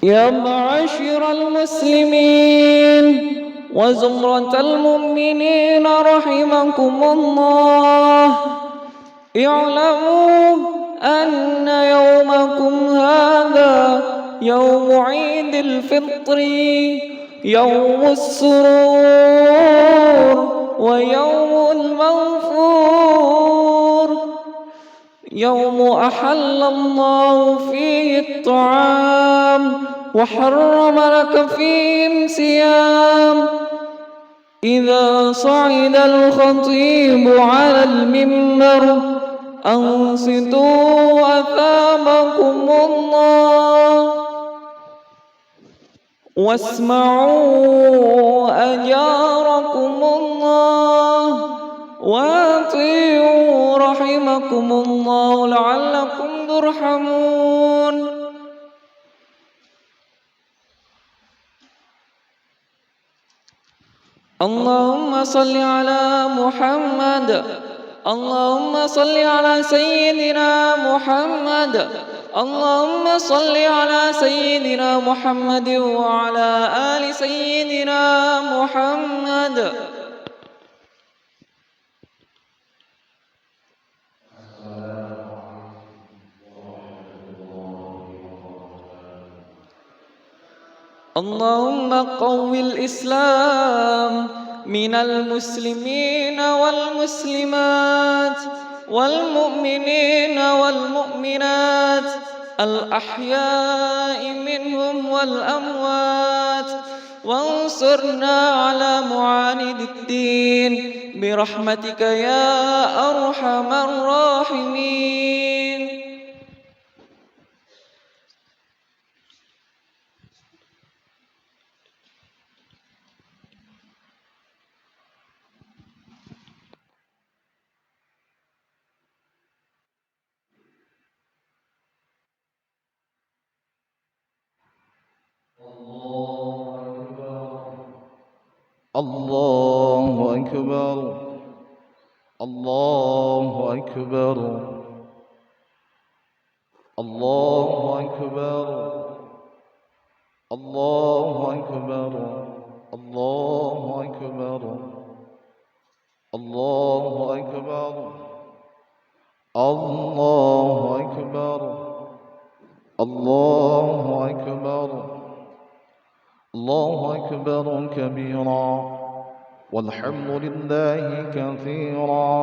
يا معاشر المسلمين وزمرة المؤمنين رحمكم الله، اعلموا أن يومكم هذا يوم عيد الفطر، يوم السرور ويوم المغفور، يوم أحل الله فيه الطعام وحرم لك فيه الصيام. إذا صعد الخطيب على المنبر أنصتوا أثابكم الله، واسمعوا أجاركم الله، وأطيعوا رحمكم الله لعلكم ترحمون. اللهم صل على محمد، اللهم صل على سيدنا محمد، اللهم صل على سيدنا محمد وعلى آل سيدنا محمد. اللهم قو الإسلام من المسلمين والمسلمات والمؤمنين والمؤمنات الأحياء منهم والأموات، وانصرنا على معاند الدين برحمتك يا أرحم الراحمين. الله أكبر، الله أكبر، الله أكبر، الله أكبر، الله أكبر، الله أكبر، الله أكبر، الله أكبر، الله أكبر كبيرا، والحمد لله كثيرا،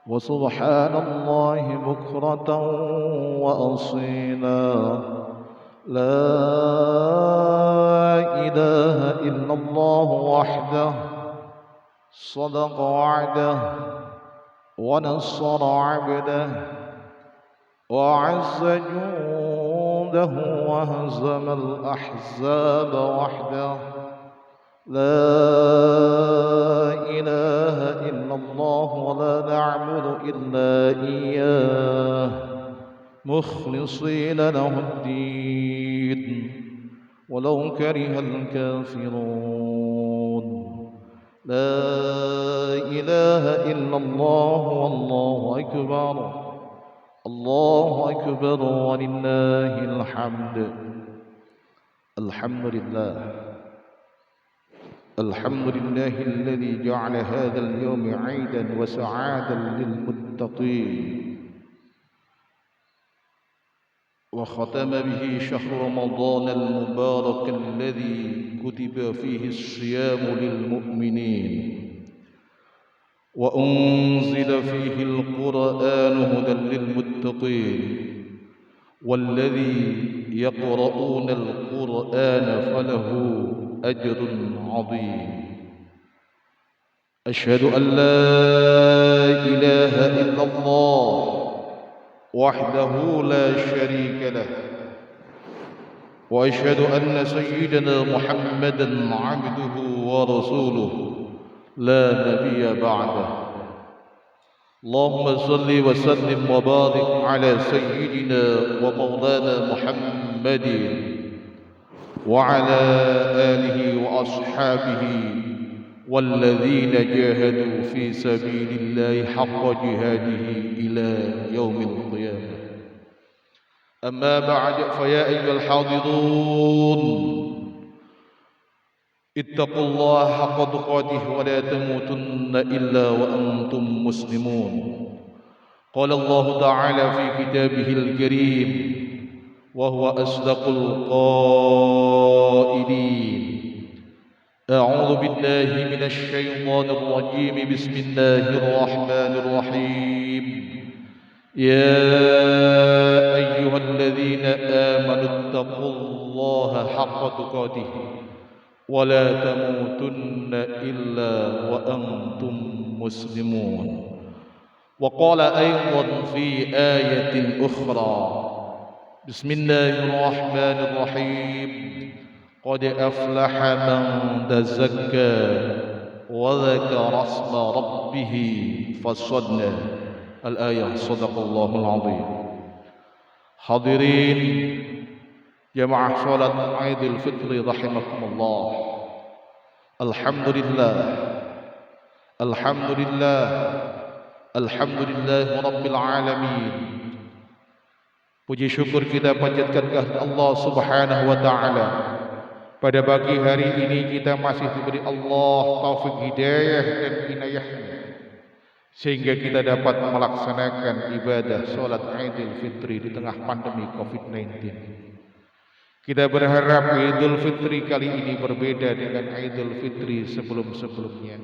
وسبحان الله بكرة وأصيلا. لا إله إلا الله وحده صدق وعده ونصر عبده وأعز جنده وهزم الأحزاب وحده. لا إله إلا الله ولا نعبد إلا إياه مخلصين له الدين ولو كره الكافرون. لا إله إلا الله والله أكبر، الله أكبر ولله الحمد. الحمد لله، الحمد لله الذي جعل هذا اليوم عيدا وسعادا للمتقين، وختم به شهر رمضان المبارك الذي كتب فيه الصيام للمؤمنين، وأنزل فيه القرآن هدى للمتقين، والذي يقرؤون القرآن فله أجر عظيم. أشهد أن لا إله إلا الله وحده لا شريك له، وأشهد أن سيدنا محمدًا عبده ورسوله لا نبي بعده. اللهم صل وسلم وبارك على سيدنا ومولانا محمد وعلى آله وأصحابه والذين جاهدوا في سبيل الله حق جهاده إلى يوم القيامة. أما بعد فيا أيها الحاضرون اتقوا الله حق تقاته ولا تموتن إلا وأنتم مسلمون. قال الله تعالى في كتابه الكريم وهو أصدق القائلين: أعوذ بالله من الشيطان الرجيم. بسم الله الرحمن الرحيم. يا أيها الذين آمنوا اتقوا الله حق تقاته ولا تموتن إلا وأنتم مسلمون. وقال أيضا في آية أخرى: بسم الله الرحمن الرحيم. قد أفلح من تزكى وذكر اسم ربه فصلى. Al-ayah. Sadaqallahul azim. Hadirin jamaah salat Idul Fitri rahimakumullah. Alhamdulillah, alhamdulillah, alhamdulillah rabbil alamin. Puji syukur kita panjatkan kepada Allah Subhanahu wa taala. Pada pagi hari ini kita masih diberi Allah taufik hidayah dan inayahnya sehingga kita dapat melaksanakan ibadah salat Idul Fitri di tengah pandemi COVID-19. Kita berharap Idul Fitri kali ini berbeda dengan Idul Fitri sebelum-sebelumnya.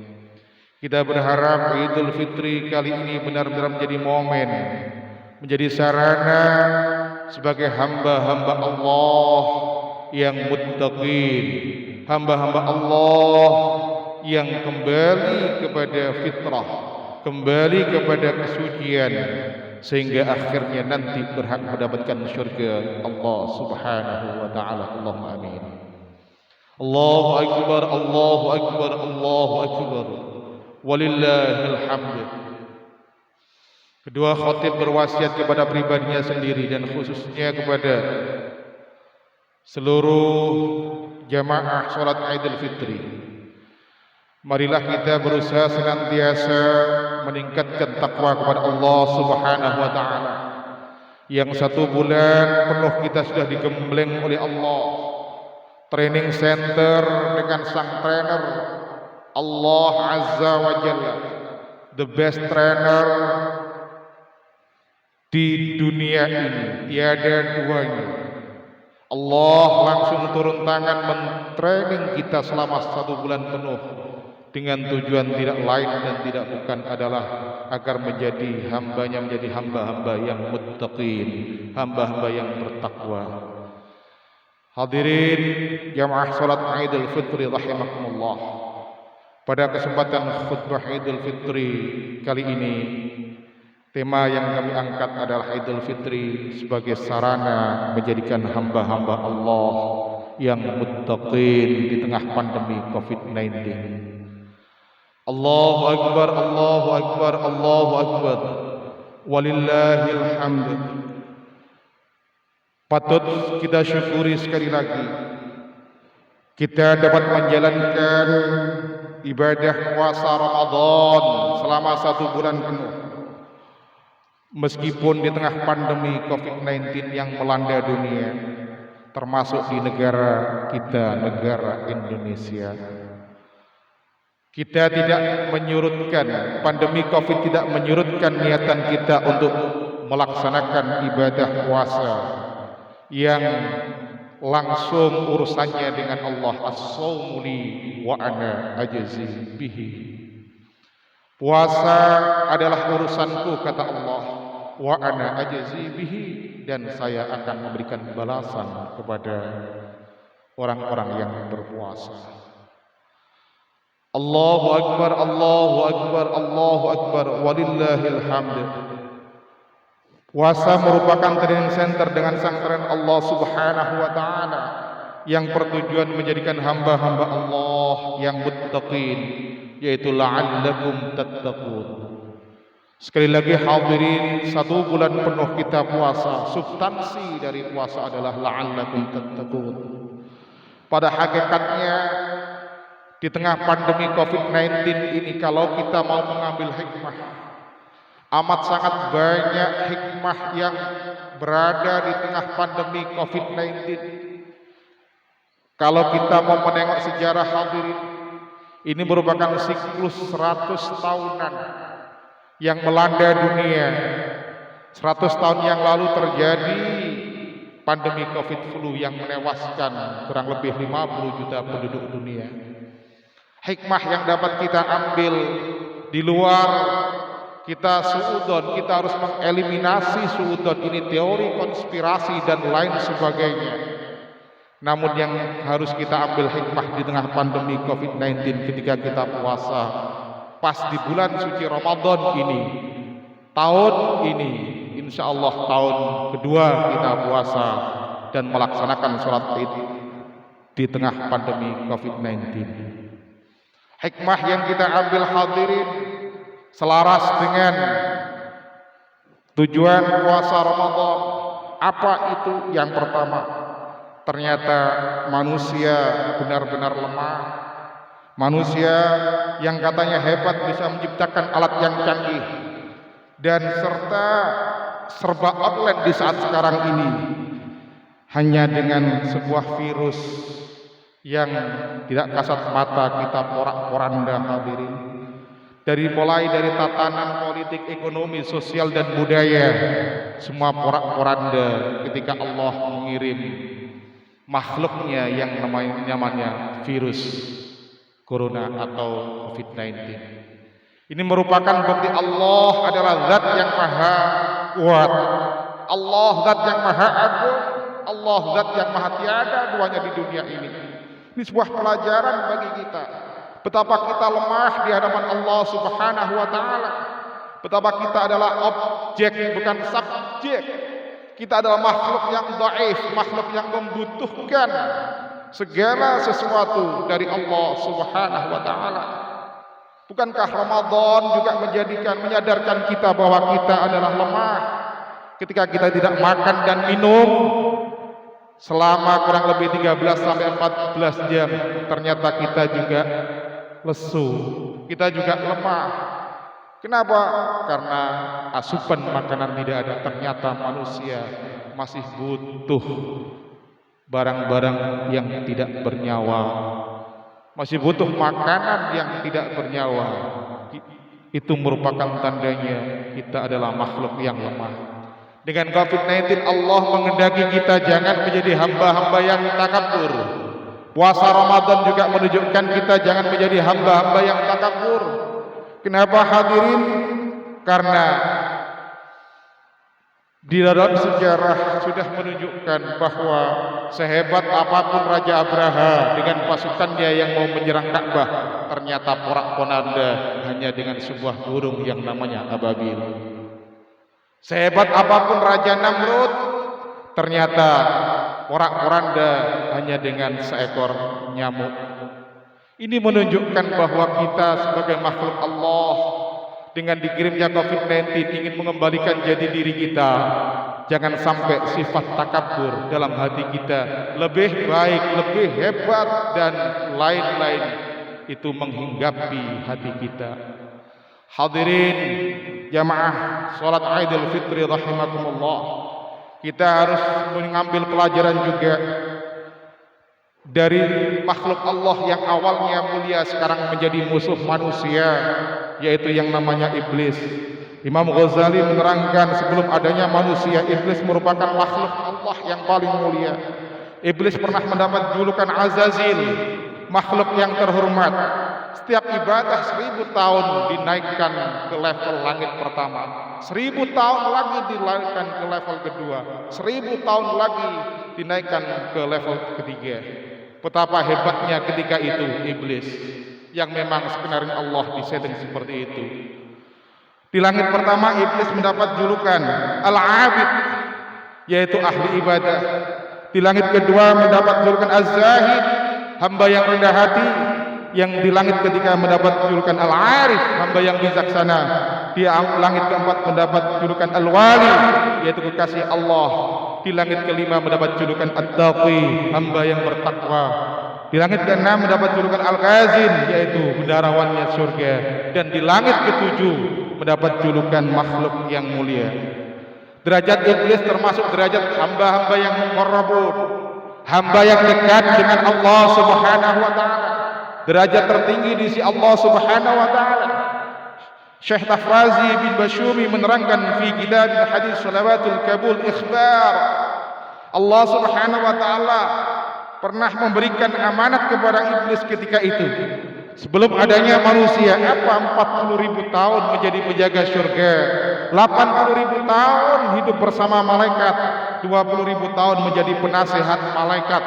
Kita berharap Idul Fitri kali ini benar-benar menjadi momen, menjadi sarana sebagai hamba-hamba Allah yang muttaqin, hamba-hamba Allah yang kembali kepada fitrah, kembali kepada kesucian, sehingga akhirnya nanti berhak mendapatkan syurga Allah Subhanahu wa taala. Allahumma amin. Allahu akbar, Allahu akbar, Allahu akbar. Walillahil hamd. Kedua khatib berwasiat kepada pribadinya sendiri dan khususnya kepada seluruh jamaah salat Idul Fitri. Marilah kita berusaha senantiasa meningkatkan takwa kepada Allah Subhanahu wa taala. Yang 1 bulan penuh kita sudah digembleng oleh Allah. Training center dengan sang trainer Allah Azza wa Jalla, the best trainer di dunia ini, tiada duanya. Allah langsung turun tangan mentraining kita selama 1 bulan penuh dengan tujuan tidak lain dan tidak bukan adalah agar menjadi hambanya menjadi hamba-hamba yang muttaqin, hamba-hamba yang bertakwa. Hadirin jamaah salat Idul Fitri rahimakumullah. Pada kesempatan khutbah Idul Fitri kali ini, tema yang kami angkat adalah Idul Fitri sebagai sarana menjadikan hamba-hamba Allah yang muttaqin di tengah pandemi COVID-19. Allahu akbar, Allahu akbar, Allahu akbar. Walillahil hamd. Patut kita syukuri sekali lagi kita dapat menjalankan ibadah puasa Ramadan selama 1 bulan penuh, meskipun di tengah pandemi COVID-19 yang melanda dunia, termasuk di negara kita, negara Indonesia. Kita tidak menyurutkan, pandemi COVID tidak menyurutkan niatan kita untuk melaksanakan ibadah puasa yang langsung urusannya dengan Allah. As-shaumu li wa ana ajzi bihi. Puasa adalah urusanku, kata Allah, wa ana ajzi bihi, dan saya akan memberikan balasan kepada orang-orang yang berpuasa. Allahu akbar, Allahu akbar, Allahu akbar, walillahil hamd. Puasa merupakan training center dengan sang trainer Allah Subhanahu wa taala yang bertujuan menjadikan hamba-hamba Allah yang muttaqin, yaitu la'allakum tattaqun. Sekali lagi hadirin, 1 bulan penuh kita puasa. Substansi dari puasa adalah la'allakum tattaqun. Pada hakikatnya di tengah pandemi COVID-19 ini, kalau kita mau mengambil hikmah, Amat sangat banyak hikmah yang berada di tengah pandemi COVID-19. Kalau kita mau menengok sejarah hadirin, ini merupakan siklus 100 tahunan yang melanda dunia. 100 tahun yang lalu terjadi pandemi COVID flu yang menewaskan kurang lebih 50 juta penduduk dunia. Hikmah yang dapat kita ambil di luar kita suudon, kita harus mengeliminasi suudon, ini teori konspirasi dan lain sebagainya. Namun yang harus kita ambil hikmah di tengah pandemi COVID-19 ketika kita puasa, pas di bulan suci Ramadan ini, tahun ini, insya Allah tahun kedua kita puasa dan melaksanakan sholat Id di tengah pandemi COVID-19. Hikmah yang kita ambil hadirin selaras dengan tujuan puasa Ramadan. Apa itu? Yang pertama, ternyata manusia benar-benar lemah. Manusia yang katanya hebat bisa menciptakan alat yang canggih dan serta serba online di saat sekarang ini, hanya dengan sebuah virus yang tidak kasat mata kita porak-poranda hadirin. Mulai dari tatanan politik, ekonomi, sosial dan budaya, semua porak-poranda ketika Allah mengirim makhluknya yang namanya virus corona atau COVID-19. Ini merupakan bukti Allah adalah zat yang maha kuat, Allah zat yang maha agung, Allah zat yang maha tiada duanya di dunia ini. Ini sebuah pelajaran bagi kita, betapa kita lemah di hadapan Allah Subhanahu wa taala. Betapa kita adalah objek bukan subjek. Kita adalah makhluk yang dhaif, makhluk yang membutuhkan segala sesuatu dari Allah Subhanahu wa taala. Bukankah Ramadan juga menyadarkan kita bahwa kita adalah lemah ketika kita tidak makan dan minum selama kurang lebih 13 sampai 14 jam, ternyata kita juga lesu, kita juga lemah. Kenapa? Karena asupan makanan tidak ada. Ternyata manusia masih butuh barang-barang yang tidak bernyawa, masih butuh makanan yang tidak bernyawa. Itu merupakan tandanya kita adalah makhluk yang lemah. Dengan COVID-19 Allah menghendaki kita jangan menjadi hamba-hamba yang takabur. Puasa Ramadan juga menunjukkan kita jangan menjadi hamba-hamba yang takabur. Kenapa hadirin? Karena di dalam sejarah sudah menunjukkan bahwa sehebat apapun Raja Abraha dengan pasukannya yang mau menyerang Ka'bah, ternyata porak-poranda hanya dengan sebuah burung yang namanya ababil. Sehebat apapun Raja Namrud, ternyata porak-poranda hanya dengan seekor nyamuk. Ini menunjukkan bahwa kita sebagai makhluk Allah dengan dikirimnya COVID-19 ingin mengembalikan jati diri kita. Jangan sampai sifat takabur dalam hati kita, lebih baik, lebih hebat dan lain-lain itu menghinggapi hati kita. Hadirin jamaah salat Idul Fitri rahimakumullah, kita harus mengambil pelajaran juga dari makhluk Allah yang awalnya mulia sekarang menjadi musuh manusia, yaitu yang namanya iblis. Imam Ghazali menerangkan sebelum adanya manusia, iblis merupakan makhluk Allah yang paling mulia. Iblis pernah mendapat julukan Azazil, makhluk yang terhormat. Setiap ibadah 1000 tahun dinaikkan ke level langit pertama, 1000 tahun lagi dinaikkan ke level kedua, 1000 tahun lagi dinaikkan ke level ketiga. Betapa hebatnya ketika itu iblis, yang memang sebenarnya Allah disetting seperti itu. Di langit pertama iblis mendapat julukan Al-Abid, yaitu ahli ibadah. Di langit kedua mendapat julukan Az-Zahid, hamba yang rendah hati. Yang di langit ketiga mendapat julukan Al-Arif, hamba yang bijaksana. Di langit keempat mendapat julukan Al-Wali, yaitu kekasih Allah. Di langit kelima mendapat julukan At-Taqi, hamba yang bertakwa. Di langit keenam mendapat julukan Al-Ghazin, yaitu bendaharawannya surga. Dan di langit ketujuh mendapat julukan makhluk yang mulia. Derajat iblis termasuk derajat hamba-hamba yang muqarrabun, hamba yang dekat dengan Allah Subhanahu wa taala. Derajat tertinggi di sisi Allah Subhanahu wa taala. Syekh Tafrazi bin Bashumi menerangkan fi kitab hadis salawatul kabul ikhbar, Allah Subhanahu wa taala pernah memberikan amanat kepada iblis ketika itu. Sebelum adanya manusia, apa 40.000 tahun menjadi penjaga surga, 80.000 tahun hidup bersama malaikat, 20.000 tahun menjadi penasehat malaikat,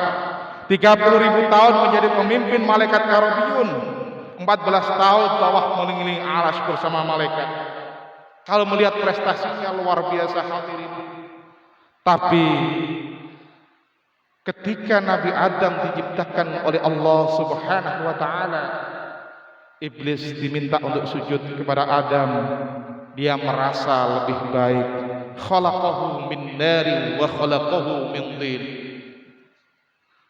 30.000 tahun menjadi pemimpin malaikat karobiyun, 14 tahun tawaf mengelilingi arsy bersama malaikat. Kalau melihat prestasinya luar biasa hadirin. Tapi ketika Nabi Adam diciptakan oleh Allah Subhanahu wa taala, iblis diminta untuk sujud kepada Adam. Dia merasa lebih baik. Khalaqahu min narin wa khalaqahu min tin.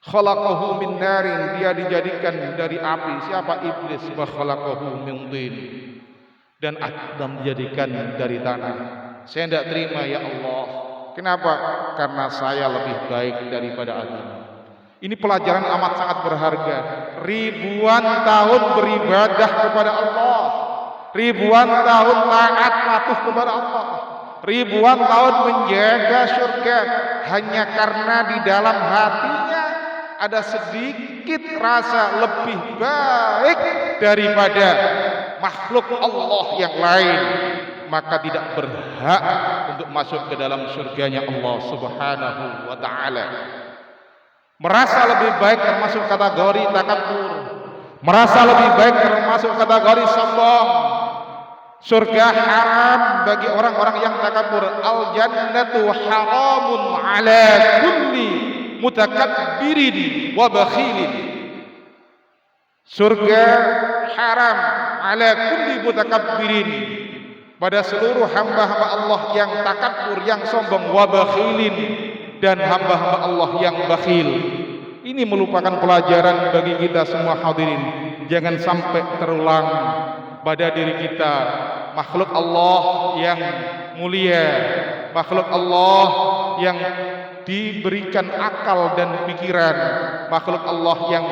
Khalaqahu min narin, dia dijadikan dari api. Siapa? Iblis. Wa khalaqahu min tin. Dan Adam dijadikan dari tanah. Saya tidak terima ya Allah. Kenapa? Karena saya lebih baik daripada Adam. Ini pelajaran amat sangat berharga. Ribuan tahun beribadah kepada Allah, ribuan tahun taat patuh kepada Allah, ribuan tahun menjaga surga, hanya karena di dalam hatinya ada sedikit rasa lebih baik daripada makhluk Allah yang lain, maka tidak berhak untuk masuk ke dalam surganya Allah Subhanahu wa taala. Merasa lebih baik termasuk kategori takabur, merasa lebih baik termasuk kategori sombong. Surga haram bagi orang-orang yang takabur. Al jannatu haramun ala kulli mutakabbirin wa bakhilin. Surga haram ala kulli mutakabbirin, pada seluruh hamba-hamba Allah yang takabur, yang sombong, wa bakhilin, dan hamba-hamba Allah yang bakhil. Ini merupakan pelajaran bagi kita semua hadirin. Jangan sampai terulang pada diri kita. Makhluk Allah yang mulia, makhluk Allah yang diberikan akal dan pikiran, makhluk Allah yang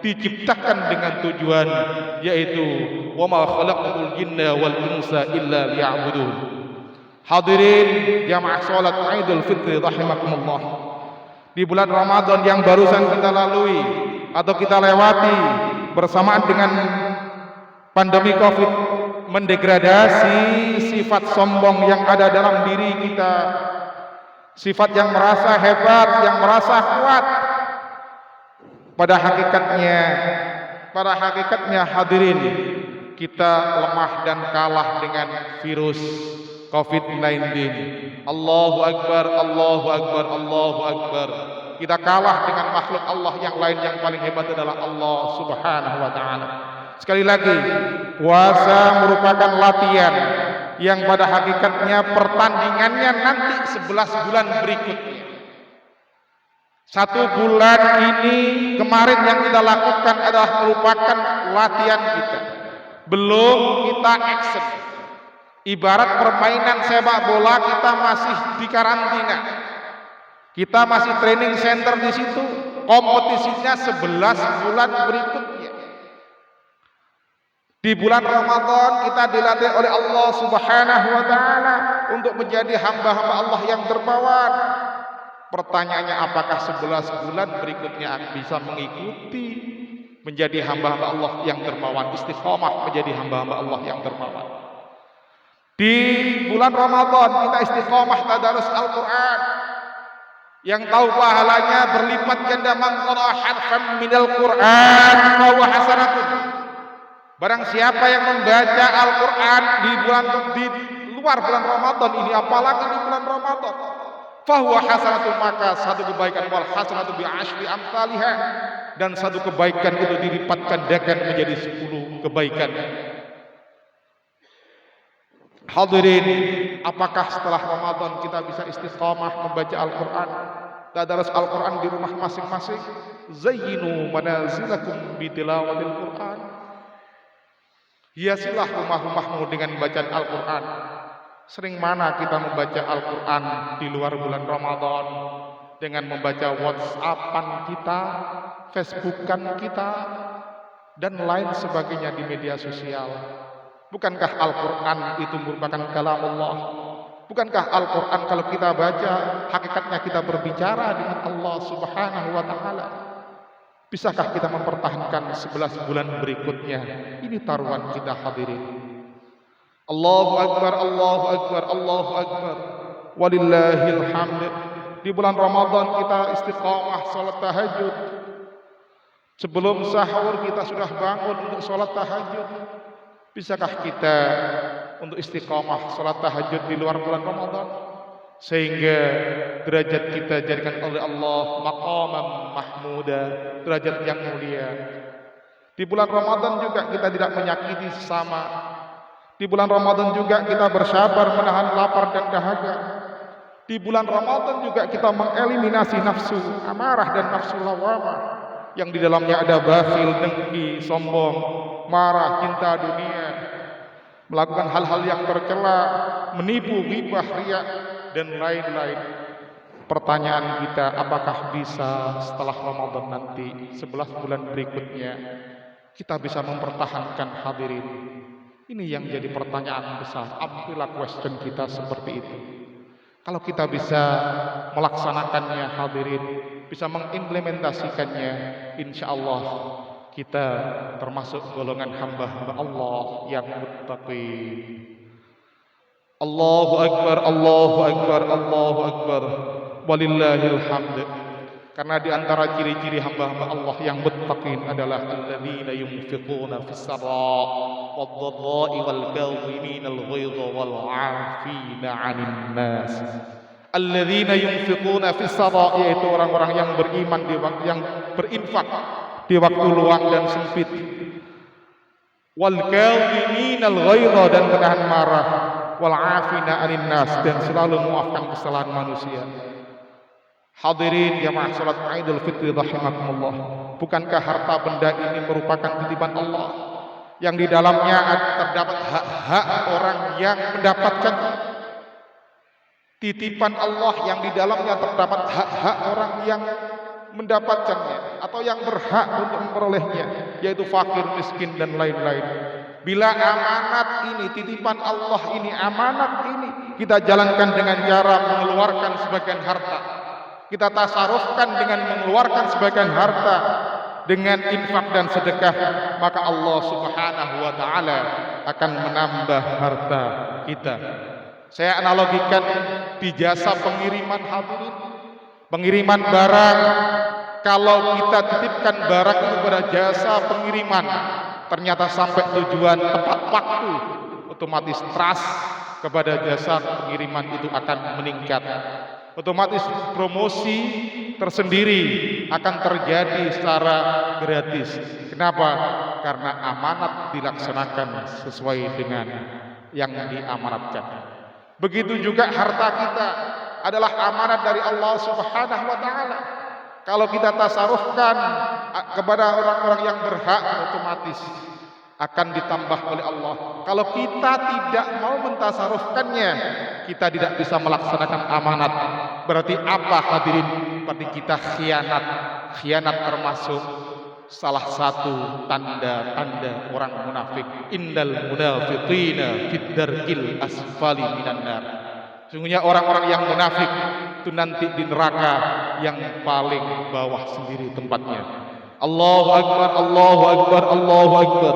diciptakan dengan tujuan, yaitu wa ma khalaqtul jinna wal insa illa liya'budun. Hadirin jamaah salat Idul Fitri rahimakumullah. Di bulan Ramadan yang barusan kita lalui atau kita lewati bersamaan dengan pandemi Covid, mendegradasi sifat sombong yang ada dalam diri kita, sifat yang merasa hebat, yang merasa kuat. Pada hakikatnya hadirin, kita lemah dan kalah dengan virus COVID-19. Allahu Akbar, Allahu Akbar, Allahu Akbar. Kita kalah dengan makhluk Allah yang lain. Yang paling hebat adalah Allah Subhanahu wa taala. Sekali lagi, puasa merupakan latihan yang pada hakikatnya pertandingannya nanti 11 bulan berikutnya. 1 bulan ini kemarin yang kita lakukan adalah merupakan latihan kita. Belum kita action. Ibarat permainan sepak bola, kita masih di karantina. Kita masih training center di situ. Kompetisinya 11 bulan berikutnya. Di bulan Ramadan kita dilatih oleh Allah Subhanahu wa taala untuk menjadi hamba-hamba Allah yang dermawan. Pertanyaannya, apakah 11 bulan berikutnya bisa mengikuti menjadi hamba-hamba Allah yang dermawan, istiqomah menjadi hamba-hamba Allah yang dermawan? Di bulan Ramadan kita istiqomah tadarus Al-Quran. Yang tahu pahalanya berlipat ganda, man qara harfan minal Quran fa huwa hasanatun. Barang siapa yang membaca Al-Quran di luar bulan Ramadan ini, apalagi di bulan Ramadan, fa huwa hasanatun, maka satu kebaikan, wal hasanatu bi asyri amsalihha, dan satu kebaikan itu dilipat gandakan menjadi 10 kebaikan. Hadirin, apakah setelah Ramadan kita bisa istiqamah membaca Al-Quran, tadarus Al-Quran di rumah masing-masing? Zayyinu manazilakum bitilawatil Quran. Hiasilah rumah-rumahmu dengan bacaan Al-Quran. Sering mana kita membaca Al-Quran di luar bulan Ramadan dengan membaca WhatsAppan kita, Facebookan kita, dan lain sebagainya di media sosial. Bukankah Al-Quran itu merupakan kalam Allah? Bukankah Al-Quran kalau kita baca, hakikatnya kita berbicara dengan Allah Subhanahu wa Ta'ala? Bisakah kita mempertahankan 11 bulan berikutnya? Ini taruhan kita hadirin. Allahu Akbar, Allahu Akbar, Allahu Akbar. Walillahil hamd. Di bulan Ramadan kita istiqamah salat tahajud. Sebelum sahur kita sudah bangun untuk salat tahajud. Bisakah kita untuk istiqamah salat tahajud di luar bulan Ramadan? Sehingga derajat kita jadikan oleh Allah maqaman mahmuda, derajat yang mulia. Di bulan Ramadan juga kita tidak menyakiti sesama. Di bulan Ramadan juga kita bersabar menahan lapar dan dahaga. Di bulan Ramadan juga kita mengeliminasi nafsu amarah dan nafsu lawamah yang di dalamnya ada bakhil, dengki, sombong, marah, cinta dunia, melakukan hal-hal yang tercela, menipu, ghibah, riya, dan lain-lain. Pertanyaan kita, apakah bisa setelah Ramadan nanti 11 bulan berikutnya kita bisa mempertahankan hadirin? Ini yang jadi pertanyaan besar. Ambillah question kita seperti itu. Kalau kita bisa melaksanakannya hadirin, bisa mengimplementasikannya, insya Allah kita termasuk golongan hamba-hamba Allah yang muttaqi. Allahu Akbar, Allahu Akbar, Allahu Akbar. Walillahil hamd. Karena di antara ciri-ciri hamba-hamba Allah yang muttaqin adalah alladzina yunfiquna fis sarra wad-dharra'i wal kadhimina al-ghaidha wal 'afina 'anil nas. Alladzina yunfiquna fis sarra, yaitu orang-orang yang beriman yang berinfak di waktu luang dan sempit. Wal kadhimina al-ghaidha, dan menahan marah. Wal 'afina 'anil nas, dan selalu memaafkan kesalahan manusia. Hadirin jamaah salat Idul Fitri rahimakumullah. Bukankah harta benda ini merupakan titipan Allah yang di dalamnya terdapat hak-hak orang yang mendapatkannya? Titipan Allah yang di dalamnya terdapat hak-hak orang yang mendapatkannya atau yang berhak untuk memperolehnya, yaitu fakir, miskin, dan lain-lain. Bila amanat ini, titipan Allah ini, amanat ini kita jalankan dengan cara mengeluarkan sebagian harta, kita tasarufkan dengan mengeluarkan sebagian harta dengan infak dan sedekah, maka Allah Subhanahu wa Ta'ala akan menambah harta kita. Saya analogikan di jasa pengiriman hadirin, pengiriman barang. Kalau kita titipkan barang itu pada jasa pengiriman, ternyata sampai tujuan tepat waktu, otomatis trust kepada jasa pengiriman itu akan meningkat. Otomatis promosi tersendiri akan terjadi secara gratis. Kenapa? Karena amanat dilaksanakan sesuai dengan yang diamanatkan. Begitu juga harta kita adalah amanat dari Allah Subhanahu wa Ta'ala. Kalau kita tasarufkan kepada orang-orang yang berhak, otomatis akan ditambah oleh Allah. Kalau kita tidak mau mentasarufkannya, kita tidak bisa melaksanakan amanat. Berarti apa hadirin? Berarti kita khianat. Khianat termasuk salah satu tanda-tanda orang munafik. Innal munafiqina fid darkil asfali minan nar. Sungguhnya orang-orang yang munafik itu nanti di neraka yang paling bawah sendiri tempatnya. Allahu Akbar, Allahu Akbar, Allahu Akbar.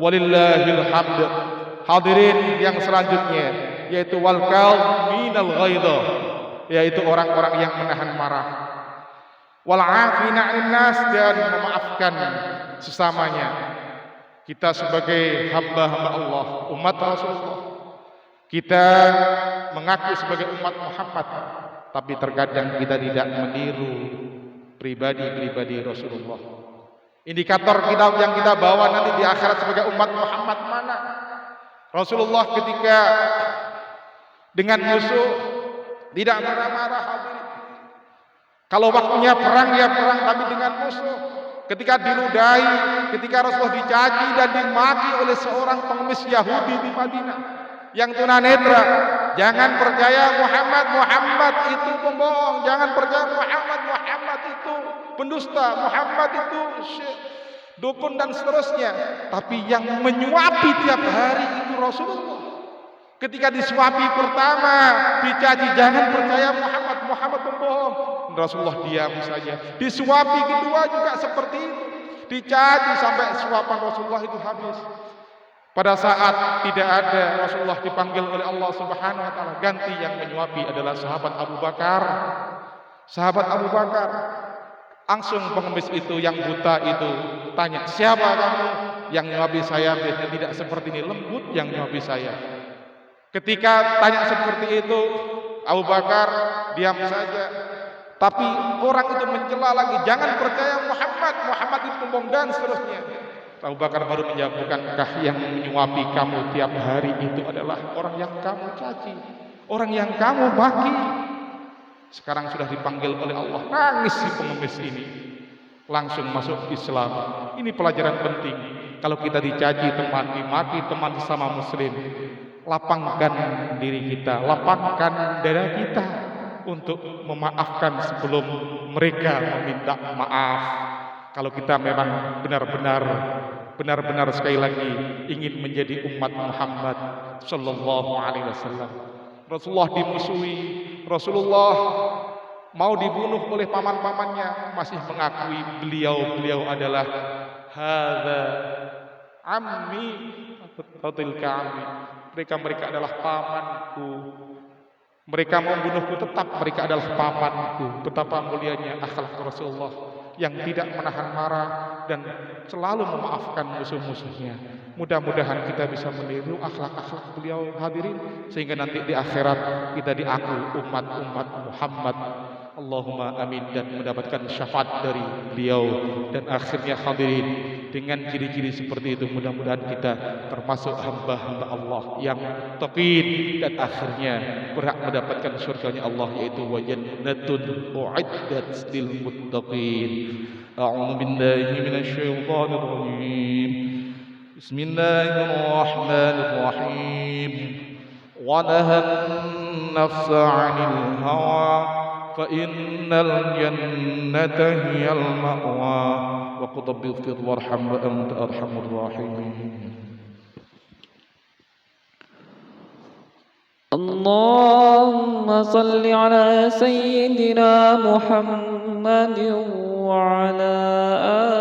Walillahil hamd. Hadirin yang selanjutnya yaitu wal kadhiminal ghaidha, yaitu orang-orang yang menahan marah. Wal 'afina 'anil nas, dan memaafkan sesamanya. Kita sebagai hamba-hamba Allah, umat Rasulullah, kita mengaku sebagai umat Muhammad, tapi terkadang kita tidak meniru pribadi-pribadi Rasulullah. Indikator kita yang kita bawa nanti di akhirat sebagai umat Muhammad mana? Rasulullah ketika dengan musuh tidak marah-marah. Kalau waktunya perang ya perang, tapi dengan musuh. ketika diludahi, ketika Rasulullah dicaci dan dimaki oleh seorang pengemis Yahudi di Madinah yang tunanetra. Jangan percaya Muhammad itu pembohong, jangan percaya Muhammad itu pendusta, Muhammad itu dukun dan seterusnya. Tapi yang menyuapi tiap hari itu Rasulullah. Ketika disuapi pertama, dicaci, jangan percaya Muhammad pembohong, Rasulullah diam saja. Disuapi kedua juga seperti itu, dicaci sampai suapan Rasulullah itu habis. Pada saat tidak ada, Rasulullah dipanggil oleh Allah Subhanahu wa taala, ganti yang menyuapi adalah sahabat Abu Bakar. Sahabat Abu Bakar. Langsung pengemis itu yang buta itu tanya, "Siapa kamu?" Yang nyuapi saya biasanya tidak seperti ini, lembut yang nyuapi saya. Ketika tanya seperti itu, Abu Bakar diam saja. Tapi orang itu mencela lagi, "Jangan percaya Muhammad itu pembohong," dan seterusnya. Abu Bakar baru menjawab, "Bukankah yang menyuapi kamu tiap hari itu adalah orang yang kamu caci, orang yang kamu maki?" Sekarang sudah dipanggil oleh Allah, nangis si pengemis ini, langsung masuk Islam. Ini pelajaran penting. Kalau kita dicaci teman, dimaki teman sesama muslim, lapangkan diri kita, lapangkan dada kita untuk memaafkan sebelum mereka meminta maaf. Kalau kita memang benar-benar sekali lagi ingin menjadi umat Muhammad sallallahu alaihi wasallam. Rasulullah dimusuhi, Rasulullah mau dibunuh oleh paman-pamannya, masih mengakui beliau adalah hadza ammi atau tilka ammi. Mereka adalah pamanku. Mereka mau membunuhku, tetap mereka adalah pamanku. Betapa mulianya akhlak Rasulullah yang tidak menahan marah dan selalu memaafkan musuh-musuhnya. Mudah-mudahan kita bisa meniru akhlak-akhlak beliau hadirin, sehingga nanti di akhirat kita diaku umat-umat Muhammad. Allahumma amin, dan mendapatkan syafaat dari beliau. Dan akhirnya hadirin, dengan ciri-ciri seperti itu mudah-mudahan kita termasuk hamba-hamba Allah yang taqin, dan akhirnya berhak mendapatkan surganya Allah, yaitu wa jannatun u'iddat lil muttaqin. A'udzu billahi minasy syaithanir rajim. Bismillahirrahmanirrahim. Wa nahan nafsa 'anil hawa fa innal jannata hiyal ma'wa wa qul rabbi ighfir warham wa anta arhamur rahimin. Allahumma salli ala sayyidina Muhammad wa ala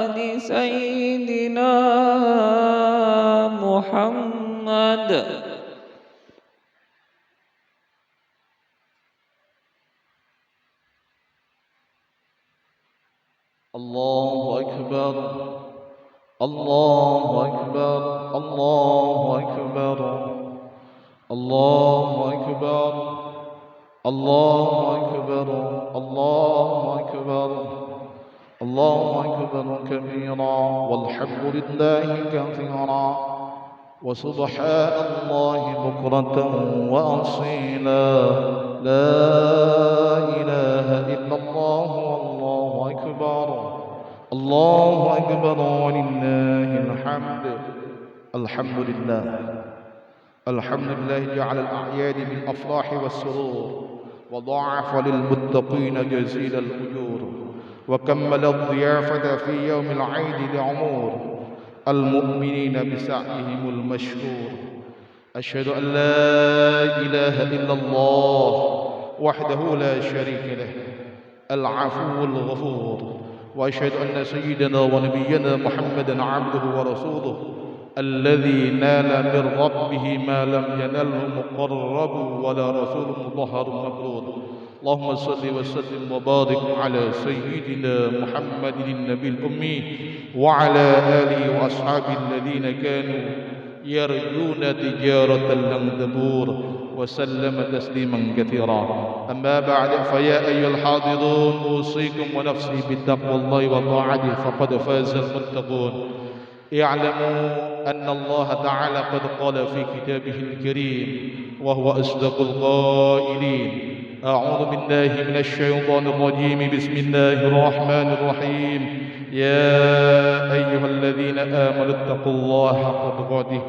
ali sayyidina Muhammad. Allahu akbar, Allahu akbar, Allahu akbar, Allahu akbar, Allahu akbar, Allahu akbar, Allahu akbar kabira, walhamdulillahi kathira, wa subhanallahi bukratan wa asila. La ilaha illallah wallahu akbar. Allahu akbar walillahil hamd. Alhamdulillah. Alhamdulillah ja'ala al-a'yad bil afrah was surur wa dha'afa lil muttaqin jazil al-ujur wa kammala ad-diyafata fi yawm al-'aid li'umur al-mu'minin bi sa'yihim al-mashhur. Asyhadu an la ilaha illallah wahdahu la syarika lah al-'afuwul ghafur. وأشهد أن سيدنا ونبينا محمدا عبده ورسوله الذي نال من ربه ما لم ينله مقرب ولا رسول مطهر مبرور. اللهم صل وسلم وبارك على سيدنا محمد النبي الأمي وعلى آله وأصحابه الذين كانوا يرجون تجارة لن تبور وسلم تسليما كثيرا. أما بعد، فيا أيها الحاضرون أوصيكم ونفسي بتقوى الله وطاعته فقد فاز المتقون. اعلموا أن الله تعالى قد قال في كتابه الكريم وهو أصدق القائلين: أعوذ بالله من الشيطان الرجيم. بسم الله الرحمن الرحيم. يا أيها الذين آمنوا اتقوا الله حق تقاته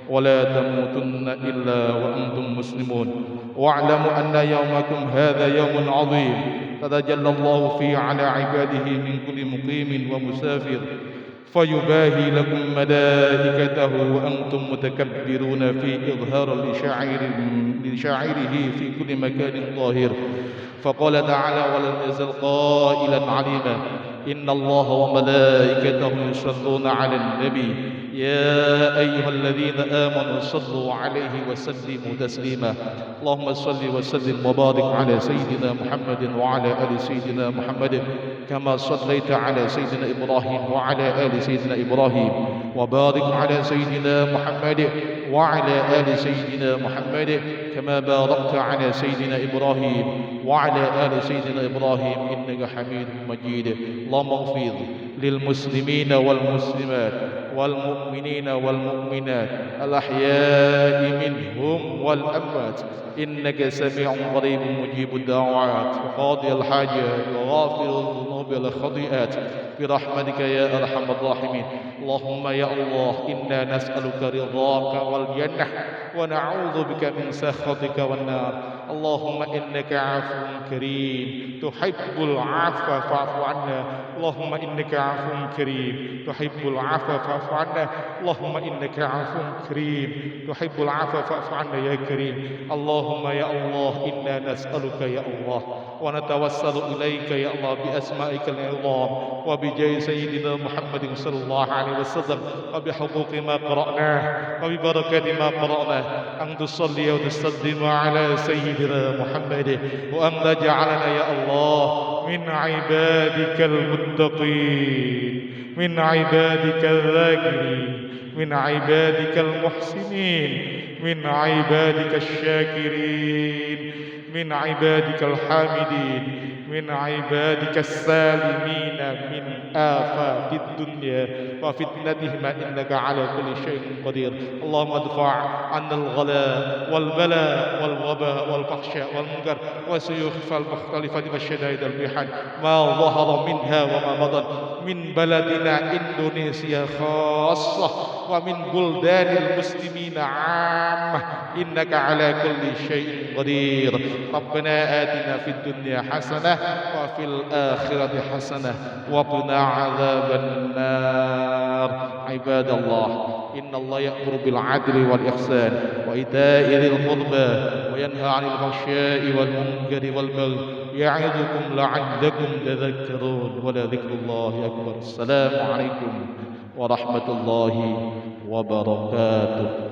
ولا تموتن إلا وأنتم مسلمون واعلموا أن يومكم هذا يوم عظيم تتجلى الله فيه على عباده من كل مقيم ومسافر فيباهي لكم ملائكته وأنتم متكبرون في إظهار لشاعره في كل مكان ظاهر. فقال تعالى: ولم يزل قائلا عليما: إن الله وملائكته يصلون على النبي يا أيها الذين آمنوا صلوا عليه وسلموا تسليما. اللهم صل وسلم وبارك على سيدنا محمد وعلى آل سيدنا محمد كما صليت على سيدنا إبراهيم وعلى آل سيدنا إبراهيم، وبارك على سيدنا محمد وعلى آل سيدنا محمد كما باركت على سيدنا إبراهيم وعلى آل سيدنا إبراهيم إنك حميد مجيد. اللهم اغفر للمسلمين والمسلمات والمؤمنين والمؤمنات الأحياء منهم والأموات إنك سميع قريب مجيب الدعوات وقاضي الحاجات وغافر الذنوب والخطيئات برحمتك يا أرحم الراحمين. اللهم يا الله إنا نسألك رضاك والجنة ونعوذ بك من سخطك والنار. اللهم إنك عفو كريم تحب العفو فاعف عنا. اللهم إنك عفو كريم تحب العفو فاعف عنا. اللهم إنك عفو كريم تحب العفو فاعف عنا يا كريم. اللهم يا الله إنا نسألك يا الله ونتوسل إليك يا الله بأسمائك العظام وبجاه سيدنا محمد صلى الله عليه وسلم وبحقوق ما قرأناه وببركات ما قرأناه أن تصلي وتسلم على سيدنا محمد وأن تجعلنا يا الله من عبادك المتقين من عبادك الذاكرين من عبادك المحسنين من عبادك الشاكرين من عبادك الحامدين من عبادك السالمين من آفات الدنيا وفتنتهما إنك على كل شيء قدير. اللهم ادفع عنا الغلاء والبلاء والوباء والفحشاء والمنكر والسيوف المختلفة والشدائد المحن ما ظهر منها وما بطن من بلدنا إندونيسيا خاصة ومن بلدان المسلمين عامة إنك على كل شيء قدير. ربنا آتنا في الدنيا حسنة وفي الآخرة حسنة وقنا عذاب النار. عباد الله إن الله يأمر بالعدل والإحسان وإيتاء ذي القربى وينهى عن الفحشاء والمنكر والبغي يعظكم لعلكم تذكرون ولذكر الله أكبر. السلام عليكم ورحمة الله وبركاته.